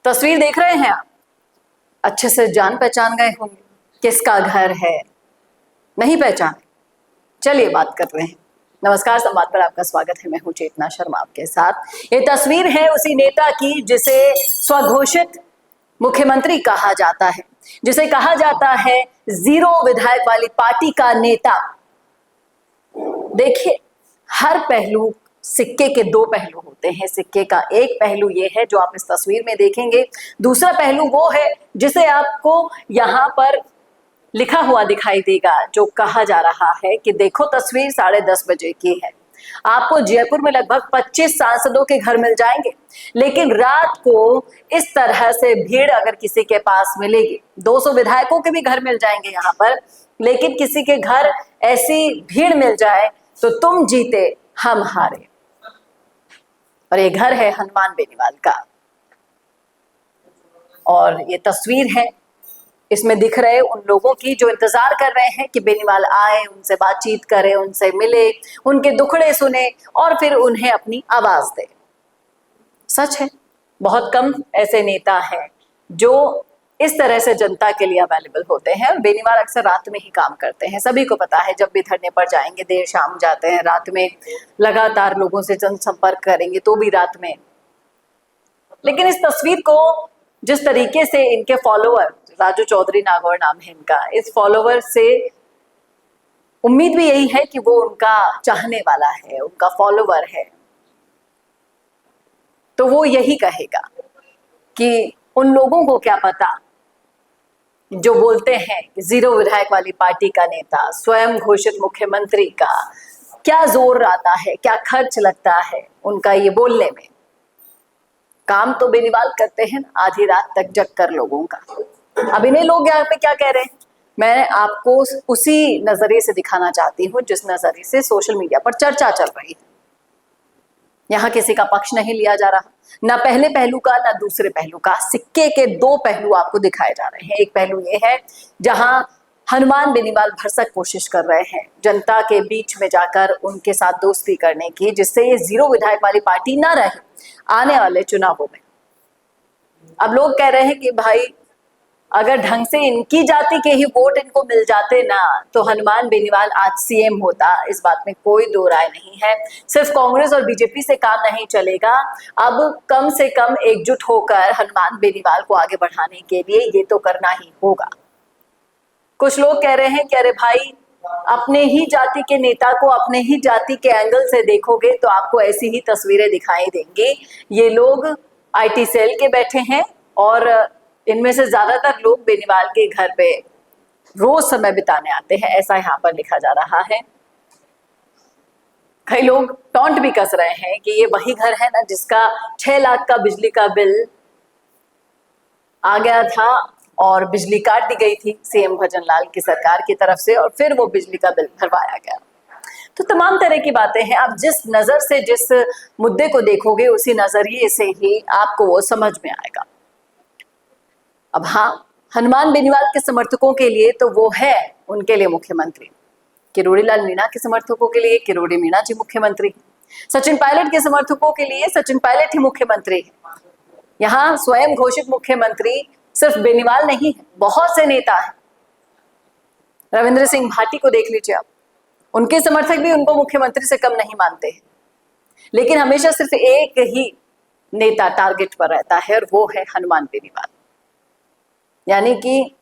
तस्वीर देख रहे हैं आप, अच्छे से जान पहचान गए होंगे किसका घर है। नहीं पहचाने, चलिए बात कर रहे हैं। नमस्कार, संवाद पर आपका स्वागत है। मैं हूं चेतना शर्मा आपके साथ। ये तस्वीर है उसी नेता की जिसे स्वघोषित मुख्यमंत्री कहा जाता है, जिसे कहा जाता है जीरो विधायक वाली पार्टी का नेता। देखिए, हर पहलू सिक्के के दो पहलू होते हैं। सिक्के का एक पहलू ये है जो आप इस तस्वीर में देखेंगे, दूसरा पहलू वो है जिसे आपको यहाँ पर लिखा हुआ दिखाई देगा, जो कहा जा रहा है कि देखो तस्वीर 10:30 बजे की है। आपको जयपुर में लगभग 25 सांसदों के घर मिल जाएंगे, लेकिन रात को इस तरह से भीड़ अगर किसी के पास मिलेगी, 200 विधायकों के भी घर मिल जाएंगे यहाँ पर, लेकिन किसी के घर ऐसी भीड़ मिल जाए तो तुम जीते हम हारे। और ये घर है हनुमान बेनीवाल का, और ये तस्वीर है, इसमें दिख रहे उन लोगों की जो इंतजार कर रहे हैं कि बेनीवाल आए, उनसे बातचीत करे, उनसे मिले, उनके दुखड़े सुने और फिर उन्हें अपनी आवाज दे। सच है, बहुत कम ऐसे नेता हैं जो इस तरह से जनता के लिए अवेलेबल होते हैं, और बेनीवाल अक्सर रात में ही काम करते हैं। सभी को पता है, जब भी धरने पर जाएंगे देर शाम जाते हैं, रात में लगातार लोगों से जनसंपर्क करेंगे तो भी रात में। लेकिन इस तस्वीर को जिस तरीके से इनके फॉलोअर, राजू चौधरी नागौर नाम है इनका, इस फॉलोवर से उम्मीद भी यही है कि वो उनका चाहने वाला है, उनका फॉलोवर है, तो वो यही कहेगा कि उन लोगों को क्या पता जो बोलते हैं कि जीरो विधायक वाली पार्टी का नेता, स्वयं घोषित मुख्यमंत्री का क्या जोर आता है, क्या खर्च लगता है उनका ये बोलने में। काम तो बेनीवाल करते हैं आधी रात तक जग कर लोगों का। अब इन्हें लोग यहाँ पे क्या कह रहे हैं, मैं आपको उसी नजरिए से दिखाना चाहती हूँ जिस नजरिए से सोशल मीडिया पर चर्चा चल रही है। यहाँ किसी का पक्ष नहीं लिया जा रहा, ना पहले पहलू का ना दूसरे पहलू का। सिक्के के दो पहलू आपको दिखाए जा रहे हैं। एक पहलू ये है जहां हनुमान बेनीवाल भरसक कोशिश कर रहे हैं जनता के बीच में जाकर उनके साथ दोस्ती करने की, जिससे ये जीरो विधायक वाली पार्टी ना रहे आने वाले चुनावों में। अब लोग कह रहे हैं कि भाई अगर ढंग से इनकी जाति के ही वोट इनको मिल जाते ना, तो हनुमान बेनीवाल आज सीएम होता। इस बात में कोई दो राय नहीं है। सिर्फ कांग्रेस और बीजेपी से काम नहीं चलेगा, अब कम से कम एकजुट होकर हनुमान बेनीवाल को आगे बढ़ाने के लिए ये तो करना ही होगा। कुछ लोग कह रहे हैं कि अरे भाई, अपने ही जाति के नेता को अपने ही जाति के एंगल से देखोगे तो आपको ऐसी ही तस्वीरें दिखाई देंगी। ये लोग आईटी सेल के बैठे हैं और इनमें से ज्यादातर लोग बेनीवाल के घर पे रोज समय बिताने आते हैं, ऐसा यहाँ पर लिखा जा रहा है। कई लोग टॉन्ट भी कस रहे हैं कि ये वही घर है ना जिसका 6 लाख का बिजली का बिल आ गया था और बिजली काट दी गई थी सीएम भजनलाल की सरकार की तरफ से, और फिर वो बिजली का बिल भरवाया गया। तो तमाम तरह की बातें हैं। आप जिस नजर से जिस मुद्दे को देखोगे उसी नजरिए से ही आपको वो समझ में आएगा। अब हाँ, हनुमान बेनीवाल के समर्थकों के लिए तो वो है उनके लिए मुख्यमंत्री, किरोड़ी लाल मीणा के समर्थकों के लिए किरोड़ी मीणा जी मुख्यमंत्री, सचिन पायलट के समर्थकों के लिए सचिन पायलट ही मुख्यमंत्री है। यहाँ स्वयं घोषित मुख्यमंत्री सिर्फ बेनीवाल नहीं है, बहुत से नेता हैं। रविंद्र सिंह भाटी को देख लीजिए आप, उनके समर्थक भी उनको मुख्यमंत्री से कम नहीं मानते हैं। लेकिन हमेशा सिर्फ एक ही नेता टारगेट पर रहता है और वो है हनुमान बेनीवाल। यानी कि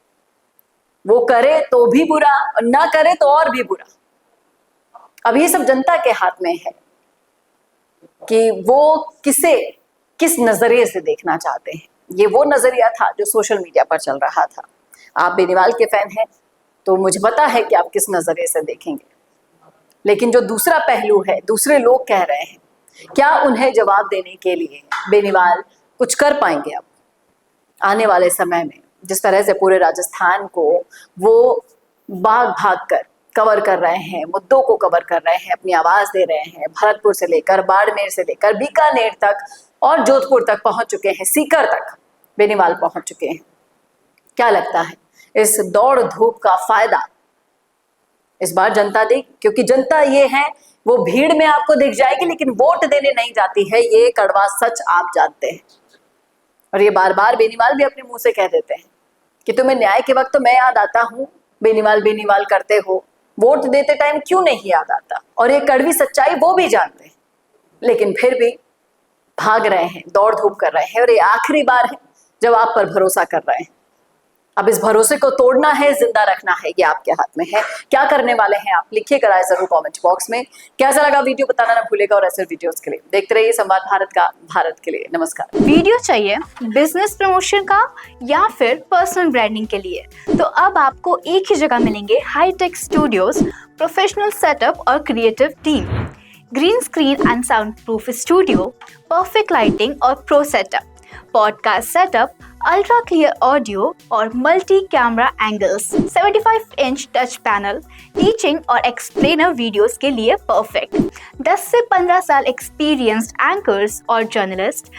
वो करे तो भी बुरा और ना करे तो और भी बुरा। अब ये सब जनता के हाथ में है कि वो किस नजरिए से देखना चाहते हैं। ये वो नजरिया था जो सोशल मीडिया पर चल रहा था। आप बेनीवाल के फैन हैं तो मुझे पता है कि आप किस नजरिए से देखेंगे, लेकिन जो दूसरा पहलू है, दूसरे लोग कह रहे हैं, क्या उन्हें जवाब देने के लिए बेनीवाल कुछ कर पाएंगे अब आने वाले समय में? जिस तरह से पूरे राजस्थान को वो भाग भाग कर कवर कर रहे हैं, मुद्दों को कवर कर रहे हैं, अपनी आवाज दे रहे हैं, भरतपुर से लेकर बाड़मेर से लेकर बीकानेर तक और जोधपुर तक पहुंच चुके हैं, सीकर तक बेनीवाल पहुंच चुके हैं। क्या लगता है इस दौड़ धूप का फायदा इस बार जनता दे? क्योंकि जनता ये है, वो भीड़ में आपको दिख जाएगी लेकिन वोट देने नहीं जाती है, ये कड़वा सच आप जानते हैं। और ये बार बार बेनीवाल भी अपने मुंह से कह देते हैं कि तुम्हें न्याय के वक्त तो मैं याद आता हूँ, बेनीवाल बेनीवाल करते हो, वोट देते टाइम क्यों नहीं याद आता। और ये कड़वी सच्चाई वो भी जानते हैं, लेकिन फिर भी भाग रहे हैं, दौड़ धूप कर रहे हैं। और ये आखिरी बार है जब आप पर भरोसा कर रहे हैं। अब इस भरोसे को तोड़ना है, जिंदा रखना है, ये आपके हाथ में है। क्या करने वाले हैं आप, लिखिएगा राय जरूर कमेंट बॉक्स में। कैसा लगा वीडियो बताना ना भूलेगा, और ऐसे वीडियोस के लिए देखते रहिए संवाद भारत का, भारत के लिए। नमस्कार। वीडियो चाहिए बिजनेस प्रमोशन का या फिर पर्सनल ब्रांडिंग के लिए, तो अब आपको एक ही जगह मिलेंगे हाईटेक स्टूडियोज, प्रोफेशनल सेटअप और creative team, green screen and sound proof studio, perfect lighting और pro setup, podcast setup, ultra clear audio और multi camera angles, 75 inch touch panel, teaching और एक्सप्लेनर वीडियोस के लिए परफेक्ट, 10 से 15 साल experienced anchors और journalist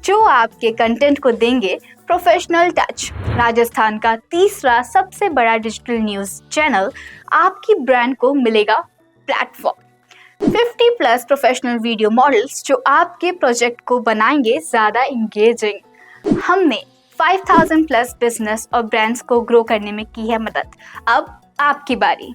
जो आपके कंटेंट को देंगे प्रोफेशनल टच। राजस्थान का तीसरा सबसे बड़ा डिजिटल न्यूज़ चैनल आपकी ब्रांड को मिलेगा प्लेटफॉर्म। 50+ प्रोफेशनल वीडियो मॉडल्स जो आपके प्रोजेक्ट को बनाएंगे ज़्यादा इंगेजिंग। हमने 5000+ बिजनेस और ब्रांड्स को ग्रो करने में की है मदद। अब आपकी बारी।